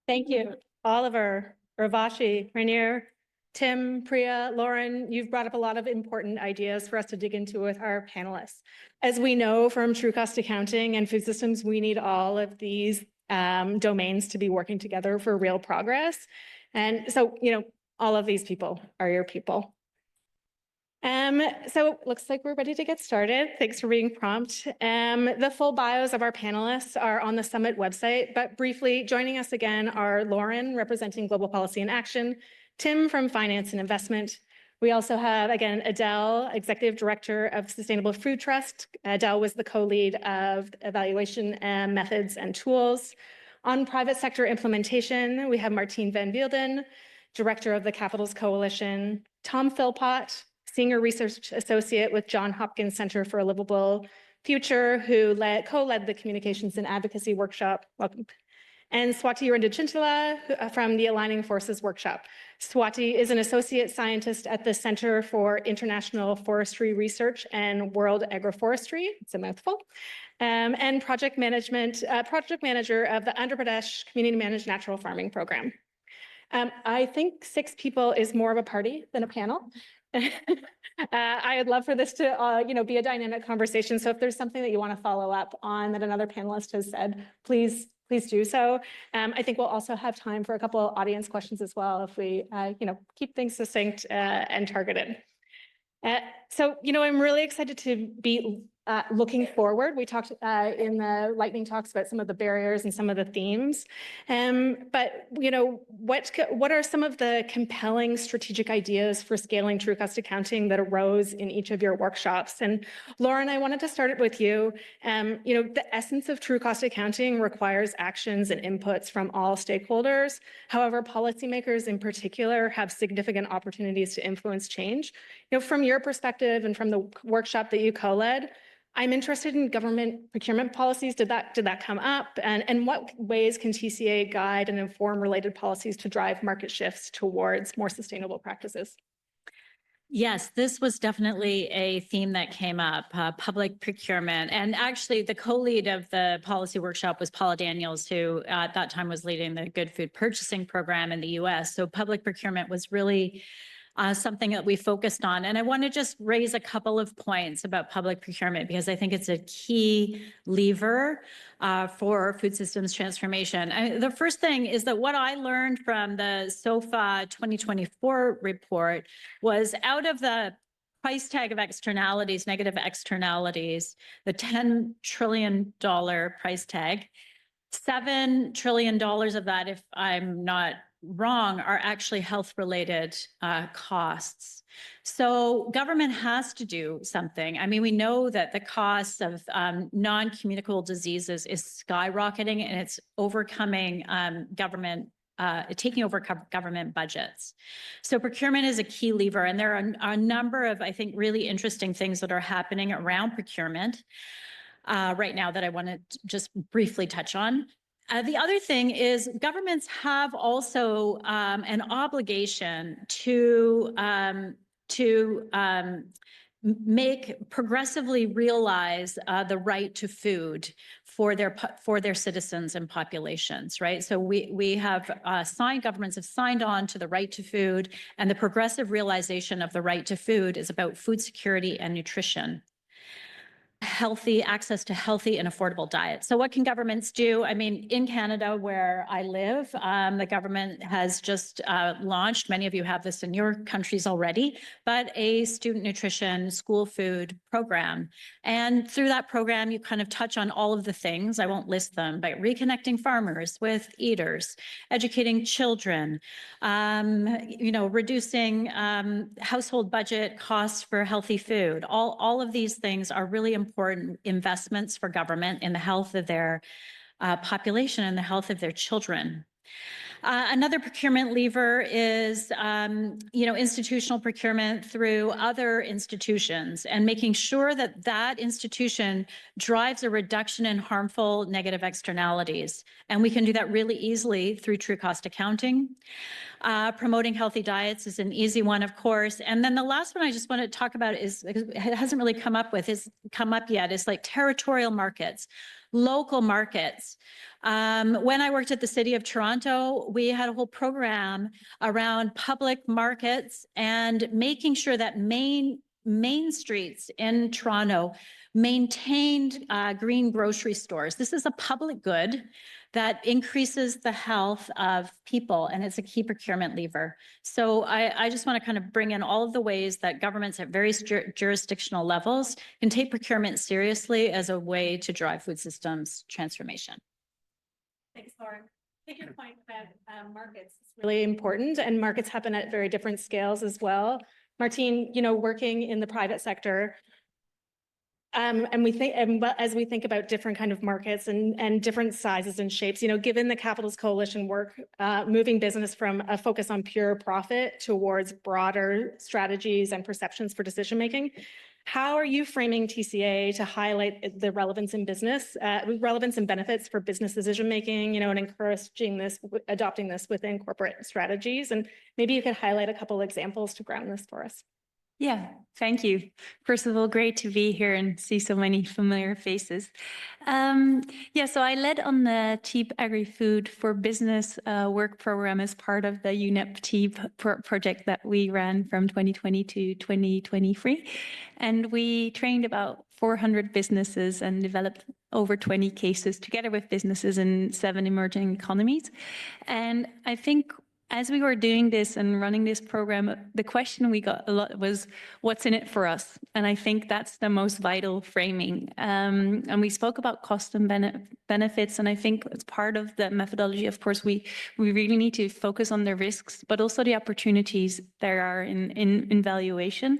Thank you, Oliver, Ravashi, Rainier, Tim, Priya, Lauren. You've brought up a lot of important ideas for us to dig into with our panelists. As we know from true cost accounting and food systems, we need all of these domains to be working together for real progress. And so, all of these people are your people. So it looks like we're ready to get started. Thanks for being prompt. The full bios of our panelists are on the Summit website, but briefly, joining us again are Lauren, representing Global Policy and Action, Tim from Finance and Investment. We also have, again, Adele, Executive Director of Sustainable Food Trust. Adele was the co-lead of evaluation methods and tools. On private sector implementation, we have Martine van Wielden, Director of the Capitals Coalition, Tom Philpott, Senior Research Associate with Johns Hopkins Center for a Livable Future, who co-led the Communications and Advocacy Workshop. Welcome. And Swati Rendachintala from the Aligning Forces Workshop. Swati is an associate scientist at the Center for International Forestry Research and World Agroforestry, it's a mouthful, and project manager of the Andhra Pradesh Community Managed Natural Farming Program. I think 6 people is more of a party than a panel. I would love for this to, be a dynamic conversation. So if there's something that you want to follow up on that another panelist has said, please do so. I think we'll also have time for a couple of audience questions as well if we, keep things succinct and targeted. So, I'm really excited to be looking forward. We talked in the lightning talks about some of the barriers and some of the themes. But, what are some of the compelling strategic ideas for scaling true cost accounting that arose in each of your workshops? And Lauren, I wanted to start it with you. The essence of true cost accounting requires actions and inputs from all stakeholders. However, policymakers in particular have significant opportunities to influence change. From your perspective and from the workshop that you co-led, I'm interested in government procurement policies. Did that come up? And what ways can TCA guide and inform related policies to drive market shifts towards more sustainable practices? Yes, this was definitely a theme that came up, public procurement. And actually, the co-lead of the policy workshop was Paula Daniels, who at that time was leading the Good Food Purchasing Program in the US. So public procurement was really something that we focused on. And I want to just raise a couple of points about public procurement because I think it's a key lever for food systems transformation. The first thing is that what I learned from the SOFA 2024 report was out of the price tag of externalities, negative externalities, the $10 trillion price tag, $7 trillion of that, if I'm not wrong, are actually health-related costs. So government has to do something. I mean, we know that the cost of non-communicable diseases is skyrocketing and it's overcoming taking over government budgets. So procurement is a key lever, and there are a number of, I think, really interesting things that are happening around procurement right now that I want to just briefly touch on. The other thing is governments have also an obligation to progressively realize the right to food for their citizens and populations, right? So we have governments have signed on to the right to food, and the progressive realization of the right to food is about food security and nutrition. Healthy access to healthy and affordable diets. So what can governments do? I mean, in Canada, where I live, the government has just launched, many of you have this in your countries already, but a student nutrition school food program. And through that program, you kind of touch on all of the things, I won't list them, but reconnecting farmers with eaters, educating children, reducing household budget costs for healthy food. All of these things are really important investments for government in the health of their population and the health of their children. Another procurement lever is, institutional procurement through other institutions and making sure that that institution drives a reduction in harmful negative externalities. And we can do that really easily through true cost accounting. Promoting healthy diets is an easy one, of course. And then the last one I just want to talk about is, it hasn't really come up yet, is like territorial markets. local markets. When I worked at the City of Toronto, we had a whole program around public markets and making sure that main streets in Toronto maintained green grocery stores. This is a public good that increases the health of people, and it's a key procurement lever. So I just want to kind of bring in all of the ways that governments at various jurisdictional levels can take procurement seriously as a way to drive food systems transformation. Thanks, Lauren. I think your point about markets is really important, and markets happen at very different scales as well. Martine, working in the private sector, and we think, as we think about different kind of markets and different sizes and shapes, given the Capitals Coalition work, moving business from a focus on pure profit towards broader strategies and perceptions for decision making, how are you framing TCA to highlight the relevance in business, relevance and benefits for business decision making, and encouraging this, adopting this within corporate strategies? And maybe you could highlight a couple examples to ground this for us. Yeah, thank you. First of all, great to be here and see so many familiar faces. So I led on the Cheap Agri-Food for Business work program as part of the UNEP TEEP project that we ran from 2020 to 2023. And we trained about 400 businesses and developed over 20 cases together with businesses in 7 emerging economies. And I think as we were doing this and running this program, the question we got a lot was, what's in it for us? And I think that's the most vital framing. And we spoke about cost and benefits. And I think as part of the methodology, of course, we really need to focus on the risks, but also the opportunities there are in valuation.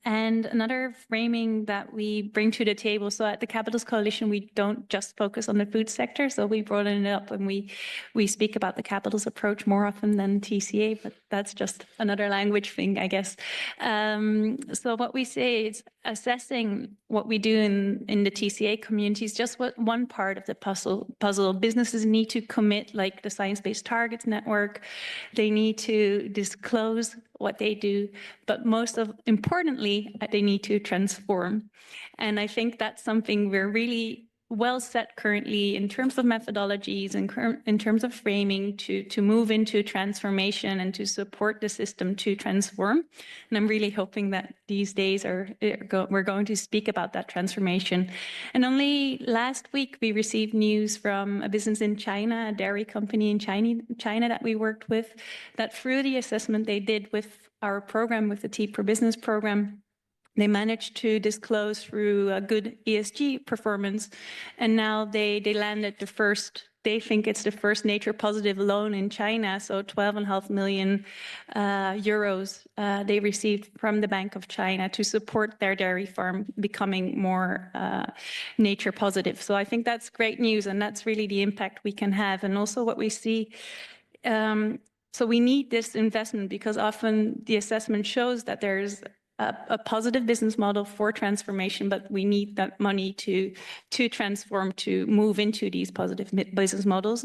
And another framing that we bring to the table, so at the Capitals Coalition, we don't just focus on the food sector. So we brought it up and we speak about the Capitals approach more often than TCA, but that's just another language thing, I guess. So what we say is assessing what we do in the TCA community is just one part of the puzzle. Businesses need to commit, like the Science Based Targets Network. They need to disclose what they do, but importantly, they need to transform. And I think that's something we're really well set currently in terms of methodologies and in terms of framing to move into transformation and to support the system to transform. And I'm really hoping that these days we're going to speak about that transformation. And only last week we received news from a business in China, a dairy company in China that we worked with, that through the assessment they did with our program, with the TEEP for Business program, they managed to disclose through a good ESG performance, and now they landed they think it's the first nature positive loan in China, so 12.5 million euros they received from the Bank of China to support their dairy farm becoming more nature positive. So I think that's great news, and that's really the impact we can have. And also what we see, so we need this investment because often the assessment shows that there's a positive business model for transformation, but we need that money to transform, to move into these positive business models.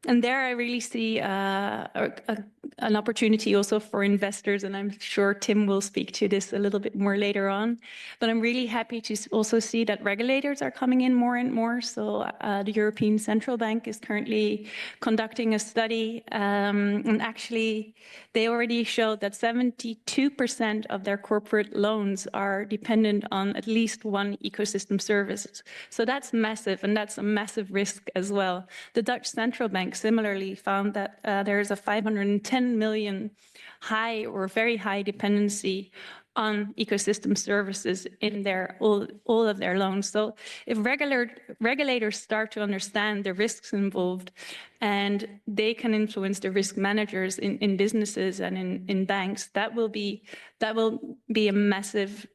And there I really see an opportunity also for investors, and I'm sure Tim will speak to this a little bit more later on. But I'm really happy to also see that regulators are coming in more and more. So the European Central Bank is currently conducting a study, and actually they already showed that 72% of their corporate loans are dependent on at least one ecosystem service. So that's massive, and that's a massive risk as well. The Dutch Central Bank similarly found that there is a 510 million high or very high dependency on ecosystem services in all of their loans. So if regulators start to understand the risks involved, and they can influence the risk managers in businesses and in banks, that will be a massive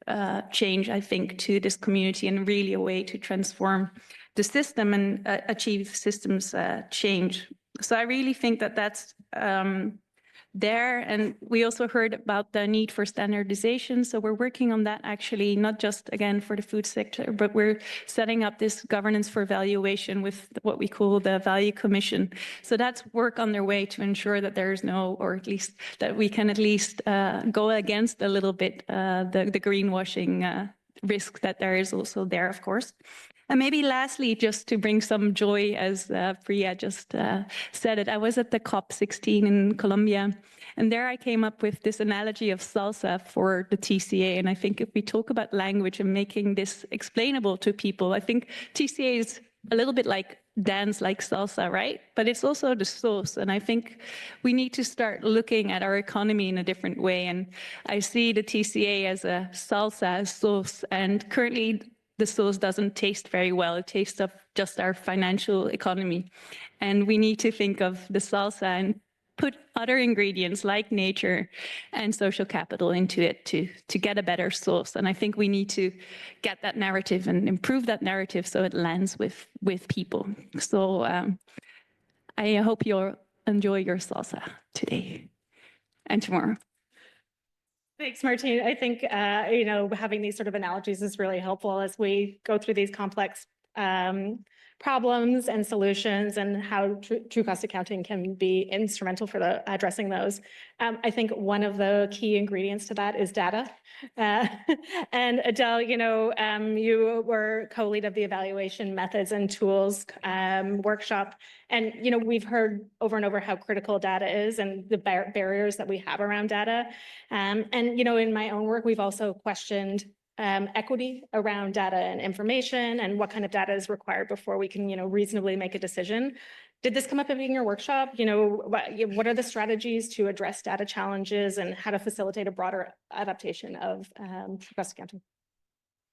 change, I think, to this community, and really a way to transform the system and achieve systems change. So I really think that that's there. And we also heard about the need for standardization. So we're working on that actually, not just again for the food sector, but we're setting up this governance for valuation with what we call the Value Commission. So that's work on their way to ensure that there is no, or at least that we can at least go against a little bit the greenwashing risk that there is also there, of course. And maybe lastly, just to bring some joy, as Priya just said it, I was at the COP16 in Colombia, and there I came up with this analogy of salsa for the TCA. And I think if we talk about language and making this explainable to people, I think TCA is a little bit like dance like salsa, right? But it's also the sauce. And I think we need to start looking at our economy in a different way. And I see the TCA as a salsa, sauce, and currently the sauce doesn't taste very well. It tastes of just our financial economy. And we need to think of the salsa and put other ingredients like nature and social capital into it to get a better sauce. And I think we need to get that narrative and improve that narrative so it lands with people. So I hope you'll enjoy your salsa today and tomorrow. Thanks, Martine. I think, having these sort of analogies is really helpful as we go through these complex problems and solutions and how true cost accounting can be instrumental for addressing those. I think one of the key ingredients to that is data. And Adele, you were co-lead of the evaluation methods and tools workshop. And, we've heard over and over how critical data is and the barriers that we have around data. And, in my own work, we've also questioned equity around data and information and what kind of data is required before we can, reasonably make a decision. Did this come up in your workshop? What are the strategies to address data challenges and how to facilitate a broader adaptation of true cost accounting?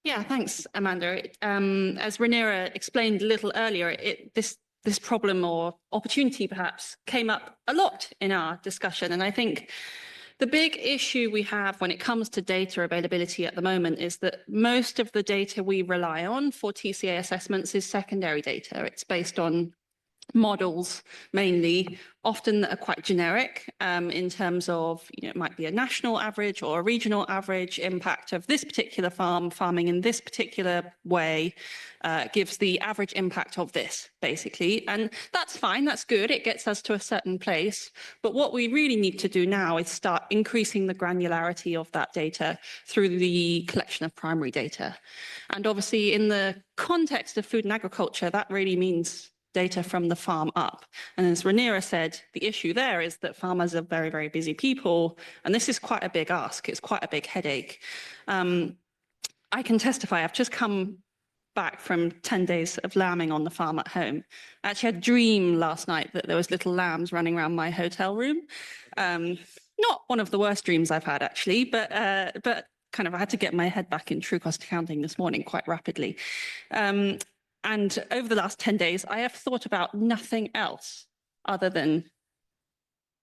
Yeah, thanks, Amanda. As Rhaenyra explained a little earlier, this problem or opportunity perhaps came up a lot in our discussion. And I think the big issue we have when it comes to data availability at the moment is that most of the data we rely on for TCA assessments is secondary data. It's based on models mainly, often that are quite generic in terms of, it might be a national average or a regional average impact of this particular farming in this particular way gives the average impact of this, basically. And that's fine, that's good, it gets us to a certain place. But what we really need to do now is start increasing the granularity of that data through the collection of primary data. And obviously in the context of food and agriculture, that really means data from the farm up. And as Rhaenyra said, the issue there is that farmers are very, very busy people. And this is quite a big ask. It's quite a big headache. I can testify, I've just come back from 10 days of lambing on the farm at home. I actually had a dream last night that there was little lambs running around my hotel room. Not one of the worst dreams I've had, actually, but kind of I had to get my head back in true cost accounting this morning quite rapidly. And over the last 10 days, I have thought about nothing else other than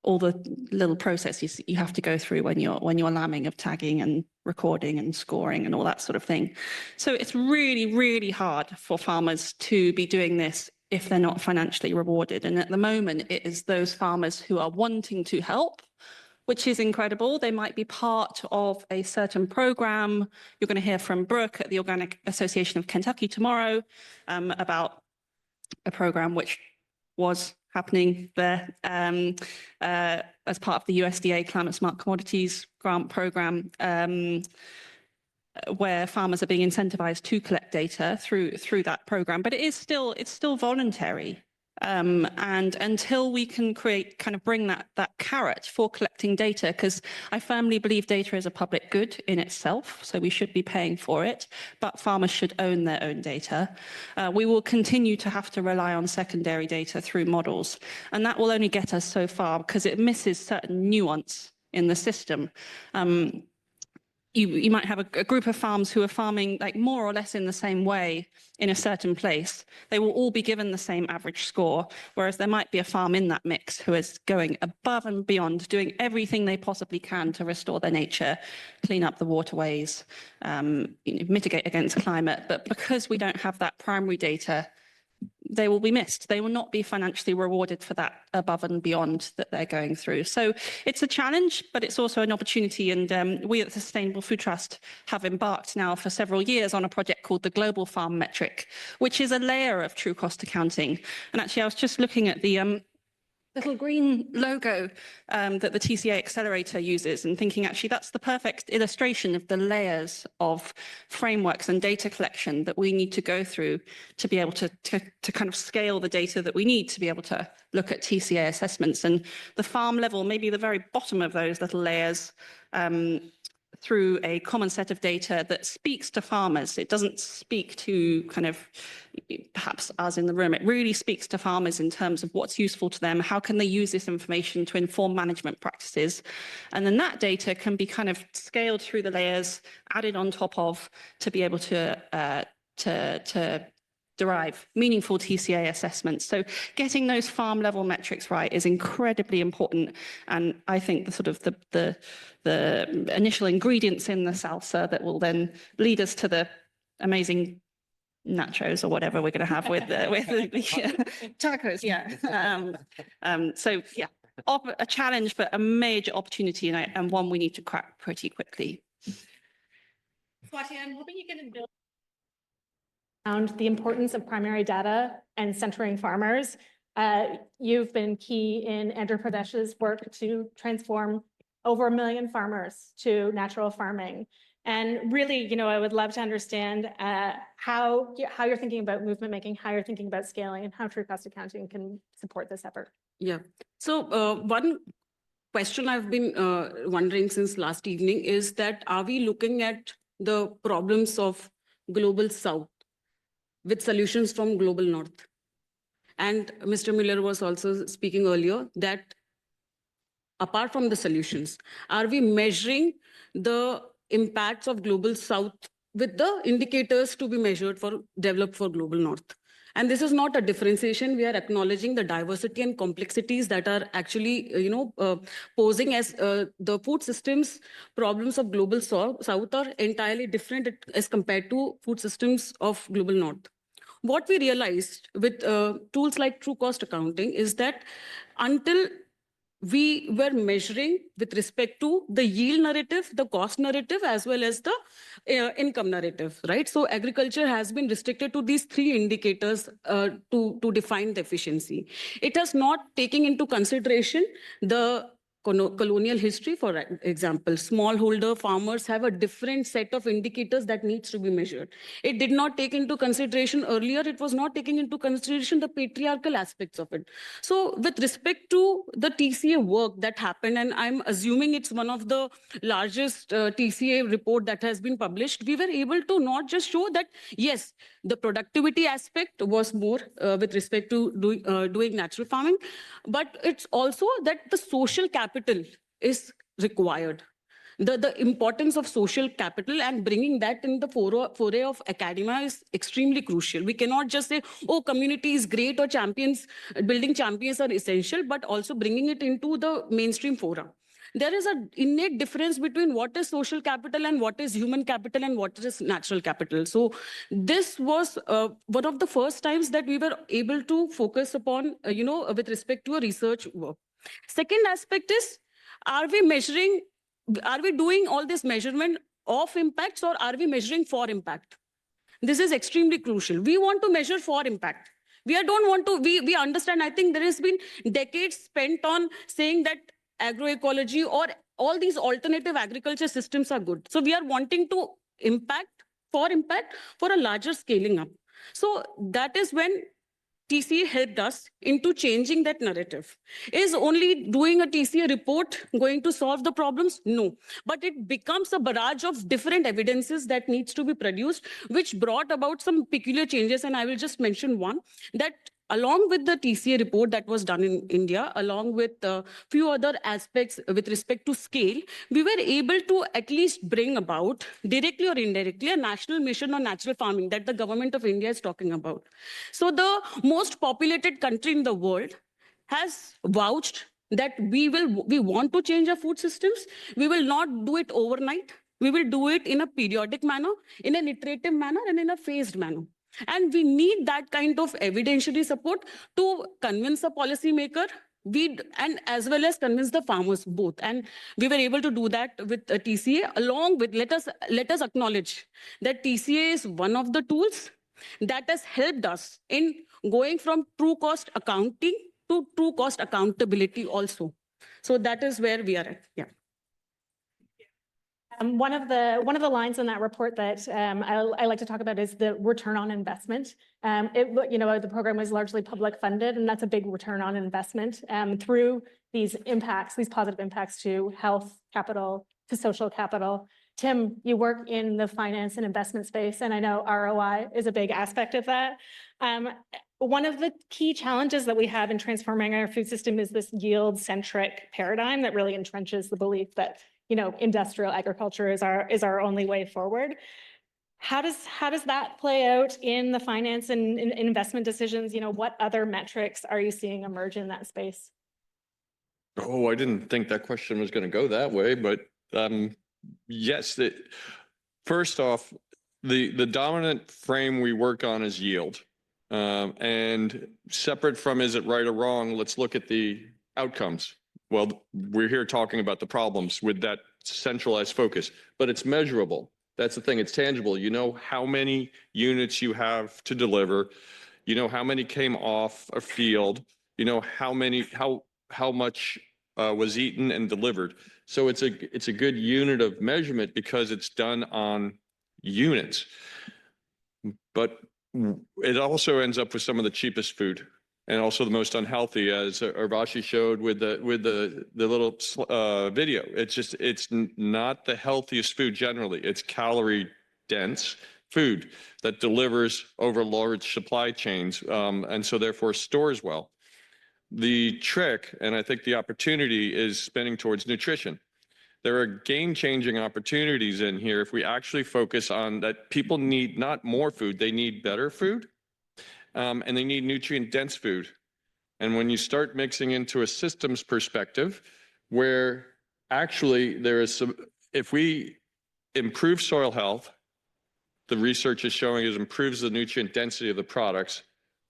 all the little processes you have to go through when you're lambing, of tagging and recording and scoring and all that sort of thing. So it's really, really hard for farmers to be doing this if they're not financially rewarded. And at the moment, it is those farmers who are wanting to help, which is incredible. They might be part of a certain program. You're going to hear from Brooke at the Organic Association of Kentucky tomorrow about a program which was happening there as part of the USDA Climate Smart Commodities Grant Program, where farmers are being incentivized to collect data through that program. But it's still voluntary. And until we can bring that carrot for collecting data, because I firmly believe data is a public good in itself, so we should be paying for it, but farmers should own their own data. We will continue to have to rely on secondary data through models, and that will only get us so far because it misses certain nuance in the system. You might have a group of farms who are farming more or less in the same way in a certain place. They will all be given the same average score, whereas there might be a farm in that mix who is going above and beyond, doing everything they possibly can to restore their nature, clean up the waterways, mitigate against climate. But because we don't have that primary data, they will be missed. They will not be financially rewarded for that above and beyond that they're going through. So it's a challenge, but it's also an opportunity. And we at the Sustainable Food Trust have embarked now for several years on a project called the Global Farm Metric, which is a layer of true cost accounting. And actually, I was just looking at the little green logo that the TCA Accelerator uses, and thinking actually that's the perfect illustration of the layers of frameworks and data collection that we need to go through to be able to kind of scale the data that we need to be able to look at TCA assessments. And the farm level, maybe the very bottom of those little layers, through a common set of data that speaks to farmers. It doesn't speak to kind of perhaps us in the room. It really speaks to farmers in terms of what's useful to them, how can they use this information to inform management practices. And then that data can be kind of scaled through the layers, added on top of, to be able to derive meaningful TCA assessments. So getting those farm level metrics right is incredibly important. And I think the sort of the initial ingredients in the salsa that will then lead us to the amazing nachos or whatever we're going to have with tacos. Yeah. So yeah, a challenge, but a major opportunity, and one we need to crack pretty quickly. Swati, I'm hoping you can build around the importance of primary data and centering farmers. You've been key in Andhra Pradesh's work to transform over 1 million farmers to natural farming. And really, I would love to understand how you're thinking about movement making, how you're thinking about scaling, and how true cost accounting can support this effort. Yeah. So one question I've been wondering since last evening is that, are we looking at the problems of global South with solutions from global North? And Mr. Miller was also speaking earlier that apart from the solutions, are we measuring the impacts of global South with the indicators to be measured developed for global North? And this is not a differentiation. We are acknowledging the diversity and complexities that are actually, posing as the food systems problems of global South are entirely different as compared to food systems of global North. What we realized with tools like true cost accounting is that until we were measuring with respect to the yield narrative, the cost narrative, as well as the income narrative, right? So agriculture has been restricted to these three indicators to define the efficiency. It has not taken into consideration the colonial history. For example, smallholder farmers have a different set of indicators that needs to be measured. It did not take into consideration earlier, it was not taking into consideration the patriarchal aspects of it. So with respect to the TCA work that happened, and I'm assuming it's one of the largest TCA report that has been published, we were able to not just show that, yes, the productivity aspect was more with respect to doing natural farming, but it's also that the social capital is required. The importance of social capital and bringing that in the foray of academia is extremely crucial. We cannot just say, oh, community is great or champions, building champions are essential, but also bringing it into the mainstream fora. There is an innate difference between what is social capital and what is human capital and what is natural capital. So this was one of the first times that we were able to focus upon, with respect to a research work. Second aspect is, are we doing all this measurement of impacts, or are we measuring for impact? This is extremely crucial. We want to measure for impact. We don't want to, we understand, I think there has been decades spent on saying that agroecology or all these alternative agriculture systems are good. So we are wanting to impact for a larger scaling up. So that is when TCA helped us into changing that narrative. Is only doing a TCA report going to solve the problems? No. But it becomes a barrage of different evidences that needs to be produced, which brought about some peculiar changes. And I will just mention one, that along with the TCA report that was done in India, along with a few other aspects with respect to scale, we were able to at least bring about, directly or indirectly, a national mission on natural farming that the government of India is talking about. So the most populated country in the world has vouched that we want to change our food systems. We will not do it overnight. We will do it in a periodic manner, in an iterative manner, and in a phased manner. And we need that kind of evidentiary support to convince a policymaker, and as well as convince the farmers both. And we were able to do that with TCA, along with, let us acknowledge that TCA is one of the tools that has helped us in going from true cost accounting to true cost accountability also. So that is where we are at. Yeah. One of the lines in that report that I like to talk about is the return on investment. The program was largely public funded, and that's a big return on investment through these impacts, these positive impacts to health capital, to social capital. Tim, you work in the finance and investment space, and I know ROI is a big aspect of that. One of the key challenges that we have in transforming our food system is this yield-centric paradigm that really entrenches the belief that industrial agriculture is our only way forward. How does that play out in the finance and investment decisions? What other metrics are you seeing emerge in that space? Oh, I didn't think that question was going to go that way, but yes. First off, the dominant frame we work on is yield, and separate from is it right or wrong, let's look at the outcomes. Well, we're here talking about the problems with that centralized focus, but it's measurable. That's the thing. It's tangible. You know how many units you have to deliver. You know how many came off a field. You know how much was eaten and delivered. So it's a good unit of measurement because it's done on units. But it also ends up with some of the cheapest food, and also the most unhealthy, as Urvashi showed with the little video. It's not the healthiest food generally. It's calorie dense food that delivers over large supply chains, and so therefore stores well. The trick, and I think the opportunity, is spinning towards nutrition. There are game-changing opportunities in here if we actually focus on that. People need not more food, they need better food. And they need nutrient-dense food. And when you start mixing into a systems perspective, where actually there is if we improve soil health, the research is showing it improves the nutrient density of the products,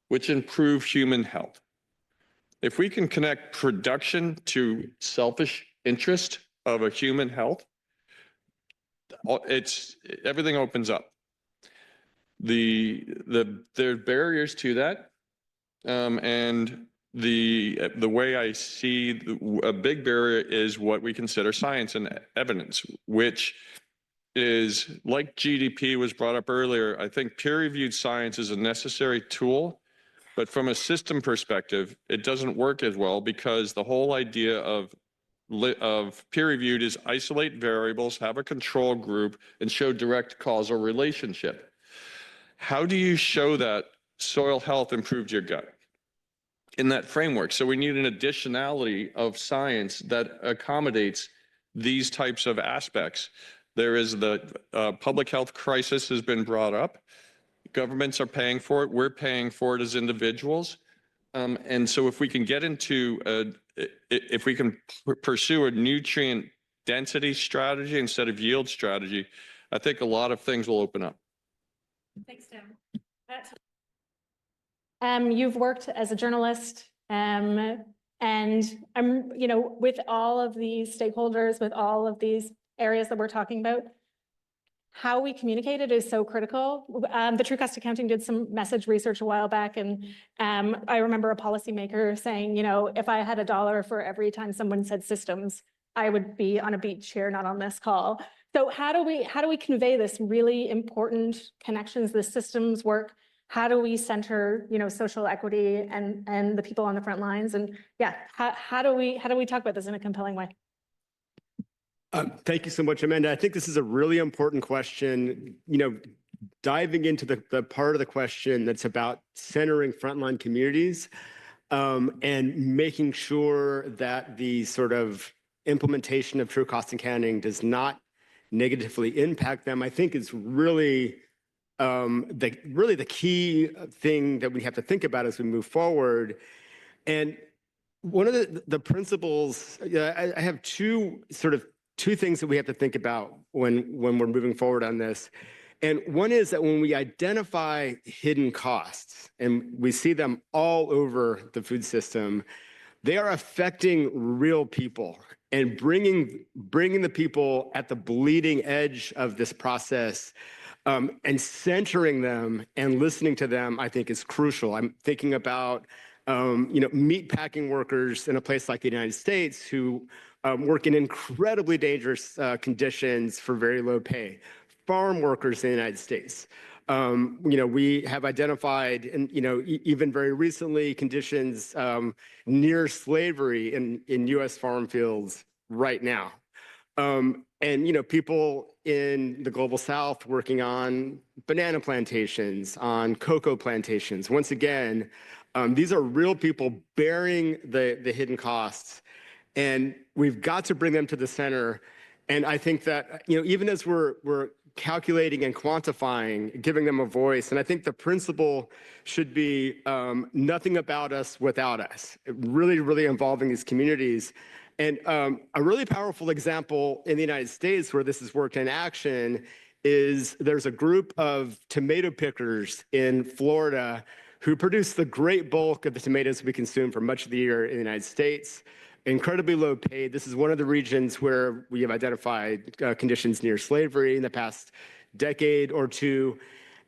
which improve human health. If we can connect production to selfish interest of a human health, everything opens up. There are barriers to that, and the way I see a big barrier is what we consider science and evidence, which is like GDP was brought up earlier. I think peer-reviewed science is a necessary tool, but from a system perspective, it doesn't work as well because the whole idea of peer-reviewed is isolate variables, have a control group, and show direct causal relationship. How do you show that soil health improved your gut in that framework? So we need an additionality of science that accommodates these types of aspects. There is the public health crisis has been brought up. Governments are paying for it. We're paying for it as individuals. And so if we can get into, if we can pursue a nutrient density strategy instead of yield strategy, I think a lot of things will open up. Thanks, Tim. You've worked as a journalist, and with all of these stakeholders, with all of these areas that we're talking about, how we communicate it is so critical. The True Cost Accounting did some message research a while back, and I remember a policymaker saying, if I had $1 for every time someone said systems, I would be on a beach here, not on this call. So how do we convey this really important connections, the systems work? How do we center, social equity and the people on the front lines? And yeah, how do we talk about this in a compelling way? Thank you so much, Amanda. I think this is a really important question. Diving into the part of the question that's about centering frontline communities and making sure that the sort of implementation of true cost accounting does not negatively impact them, I think is really the key thing that we have to think about as we move forward. And one of the principles, I have two things that we have to think about when we're moving forward on this. And one is that when we identify hidden costs, and we see them all over the food system, they are affecting real people, and bringing the people at the bleeding edge of this process and centering them and listening to them, I think, is crucial. I'm thinking about meat packing workers in a place like the United States who work in incredibly dangerous conditions for very low pay, farm workers in the United States. We have identified, and even very recently, conditions near slavery in U.S. farm fields right now. And people in the global South working on banana plantations, on cocoa plantations. Once again, these are real people bearing the hidden costs, and we've got to bring them to the center. And I think that even as we're calculating and quantifying, giving them a voice, and I think the principle should be nothing about us without us. Really, really involving these communities. And a really powerful example in the United States where this has worked in action is there's a group of tomato pickers in Florida who produce the great bulk of the tomatoes we consume for much of the year in the United States. Incredibly low paid. This is one of the regions where we have identified conditions near slavery in the past decade or two.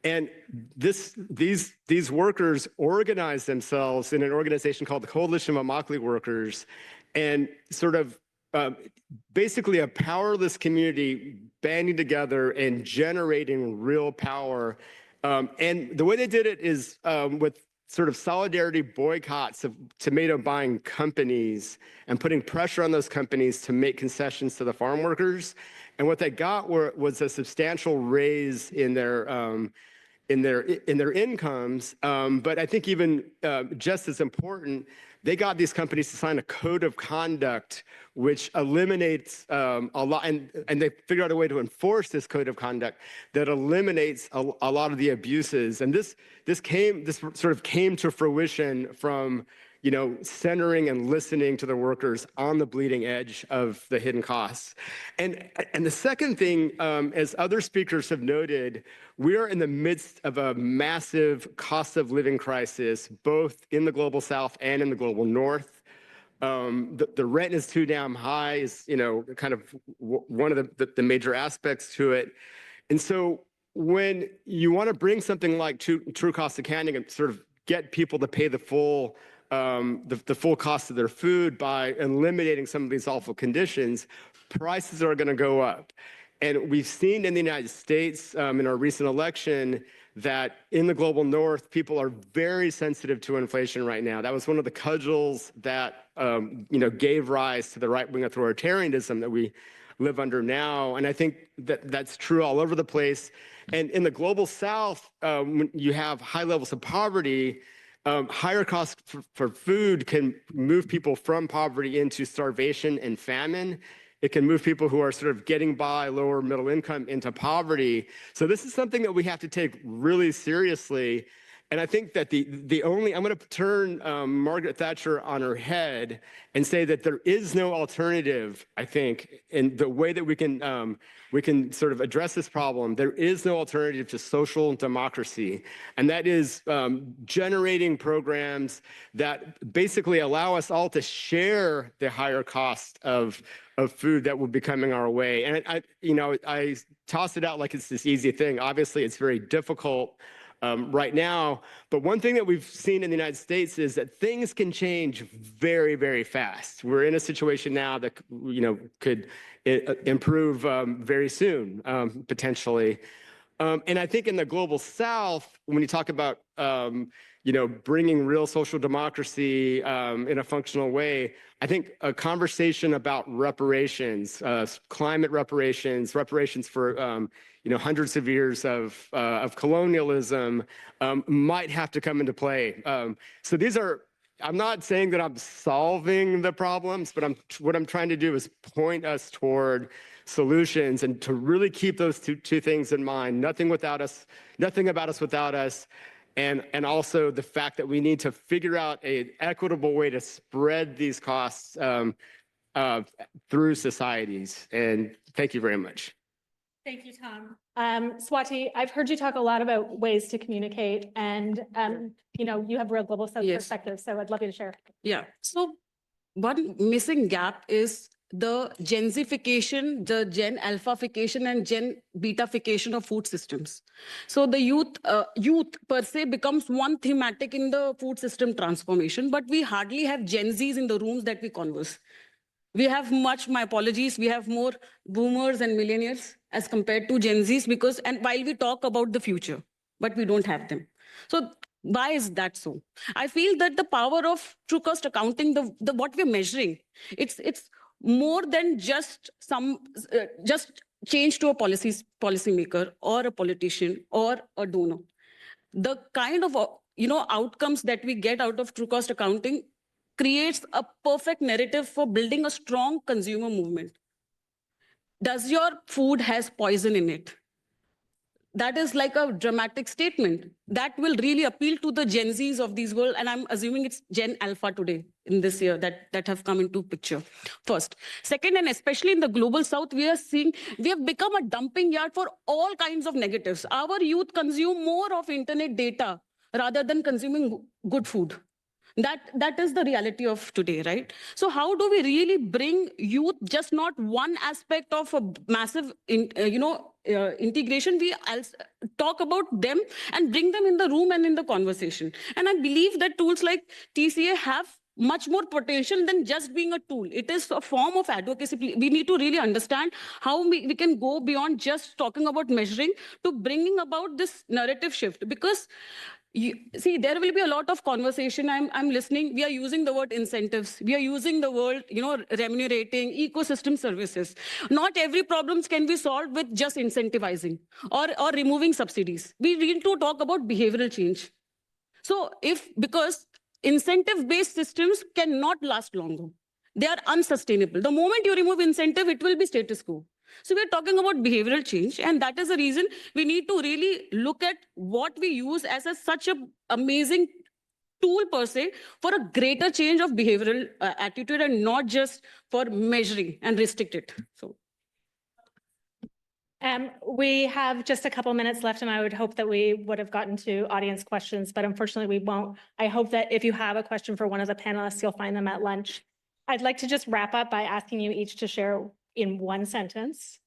And these workers organize themselves in an organization called the Coalition of Immokalee Workers, and sort of basically a powerless community banding together and generating real power. And the way they did it is with sort of solidarity boycotts of tomato buying companies and putting pressure on those companies to make concessions to the farm workers. And what they got was a substantial raise in their incomes. But I think even just as important, they got these companies to sign a code of conduct which eliminates a lot, and they figured out a way to enforce this code of conduct that eliminates a lot of the abuses. And this sort of came to fruition from centering and listening to the workers on the bleeding edge of the hidden costs. And the second thing, as other speakers have noted, we are in the midst of a massive cost of living crisis, both in the global South and in the global North. The rent is too damn high, is kind of one of the major aspects to it. And so when you want to bring something like true cost accounting and sort of get people to pay the full cost of their food by eliminating some of these awful conditions, prices are going to go up. And we've seen in the United States in our recent election that in the global North, people are very sensitive to inflation right now. That was one of the cudgels that gave rise to the right-wing authoritarianism that we live under now. And I think that that's true all over the place. And in the global South, when you have high levels of poverty, higher costs for food can move people from poverty into starvation and famine. It can move people who are sort of getting by lower middle income into poverty. So this is something that we have to take really seriously. And I think that I'm going to turn Margaret Thatcher on her head and say that there is no alternative, I think, in the way that we can sort of address this problem. There is no alternative to social democracy. And that is generating programs that basically allow us all to share the higher cost of food that will be coming our way. And I toss it out like it's this easy thing. Obviously, it's very difficult right now. But one thing that we've seen in the United States is that things can change very, very fast. We're in a situation now that could improve very soon, potentially. And I think in the global South, when you talk about bringing real social democracy in a functional way, I think a conversation about reparations, climate reparations for hundreds of years of colonialism might have to come into play. So I'm not saying that I'm solving the problems, but what I'm trying to do is point us toward solutions and to really keep those two things in mind. Nothing about us without us. And also the fact that we need to figure out an equitable way to spread these costs through societies. And thank you very much. Thank you, Tom. Swati, I've heard you talk a lot about ways to communicate, and you have a real global South Yes. perspective, so I'd love you to share. Yeah. So one missing gap is the Gen Zification, the Gen Alphafication, and Gen Betafication of food systems. So the youth per se becomes one thematic in the food system transformation, but we hardly have Gen Zs in the rooms that we converse. We have my apologies, we have more boomers and millennials as compared to Gen Zs and while we talk about the future, but we don't have them. So why is that so? I feel that the power of true cost accounting, the what we're measuring, it's more than just just change to a policymaker or a politician or a donor. The kind of outcomes that we get out of true cost accounting creates a perfect narrative for building a strong consumer movement. Does your food has poison in it? That is like a dramatic statement that will really appeal to the Gen Zs of this world. And I'm assuming it's Gen Alpha today in this year that have come into picture first. Second, and especially in the global South, we have become a dumping yard for all kinds of negatives. Our youth consume more of internet data rather than consuming good food. That is the reality of today, right? So how do we really bring youth, just not one aspect of a massive integration? We also talk about them and bring them in the room and in the conversation. And I believe that tools like TCA have much more potential than just being a tool. It is a form of advocacy. We need to really understand how we can go beyond just talking about measuring to bringing about this narrative shift. Because see, there will be a lot of conversation. I'm listening. We are using the word incentives. We are using the word, remunerating, ecosystem services. Not every problems can be solved with just incentivizing or removing subsidies. We need to talk about behavioral change. So because incentive-based systems cannot last longer. They are unsustainable. The moment you remove incentive, it will be status quo. So we're talking about behavioral change, and that is the reason we need to really look at what we use as such an amazing tool per se for a greater change of behavioral attitude and not just for measuring and restrict it. So. We have just a couple minutes left, and I would hope that we would have gotten to audience questions, but unfortunately we won't. I hope that if you have a question for one of the panelists, you'll find them at lunch. I'd like to just wrap up by asking you each to share in one sentence,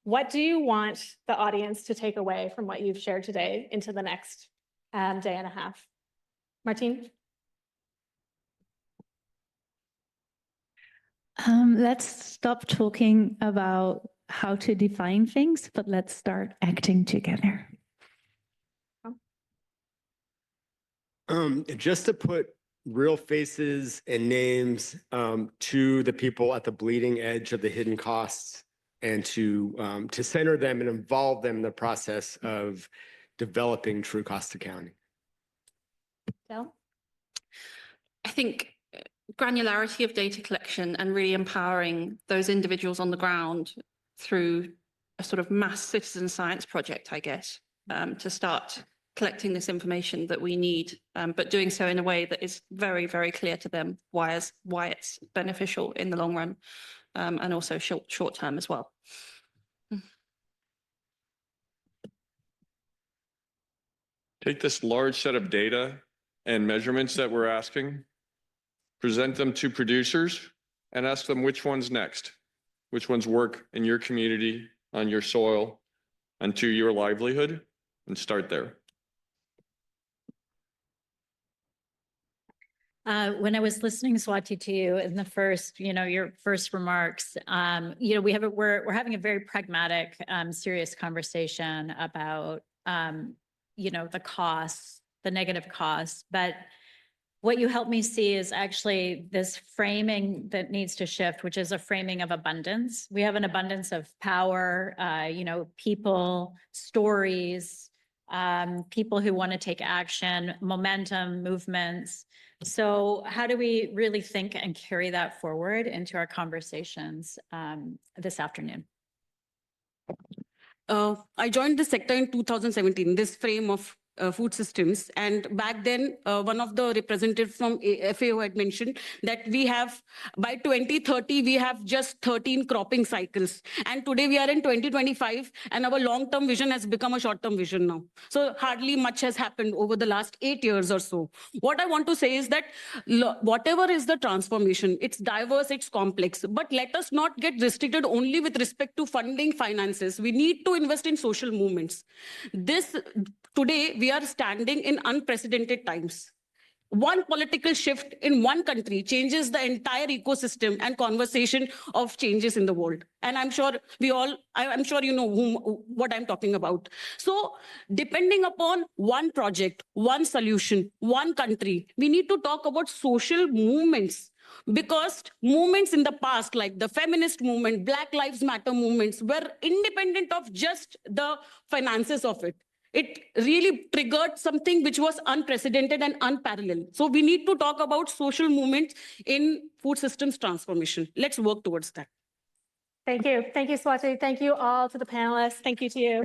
what do you want the audience to take away from what you've shared today into the next day and a half? Martine? Let's stop talking about how to define things, but let's start acting together. Just to put real faces and names to the people at the bleeding edge of the hidden costs, and to center them and involve them in the process of developing true cost accounting. Adele? I think granularity of data collection and really empowering those individuals on the ground through a sort of mass citizen science project, I guess, to start collecting this information that we need, but doing so in a way that is very, very clear to them why it's beneficial in the long run, and also short term as well. Take this large set of data and measurements that we're asking, present them to producers, and ask them which one's next, which ones work in your community, on your soil, and to your livelihood, and start there. When I was listening, Swati, to you in the first, your first remarks, we're having a very pragmatic, serious conversation about, the costs, the negative costs. But what you helped me see is actually this framing that needs to shift, which is a framing of abundance. We have an abundance of power, people, stories, people who want to take action, momentum, movements. So how do we really think and carry that forward into our conversations this afternoon? I joined the sector in 2017, this frame of food systems. And back then, one of the representatives from FAO had mentioned that we have, by 2030, we have just 13 cropping cycles. And today we are in 2025, and our long-term vision has become a short-term vision now. So hardly much has happened over the last 8 years or so. What I want to say is that whatever is the transformation, it's diverse, it's complex, but let us not get restricted only with respect to funding finances. We need to invest in social movements. Today, we are standing in unprecedented times. One political shift in one country changes the entire ecosystem and conversation of changes in the world. And I'm sure I'm sure you know what I'm talking about. So depending upon one project, one solution, one country, we need to talk about social movements. Because movements in the past, like the feminist movement, Black Lives Matter movements, were independent of just the finances of it. It really triggered something which was unprecedented and unparalleled. So we need to talk about social movements in food systems transformation. Let's work towards that. Thank you. Thank you, Swati. Thank you all to the panelists. Thank you to you.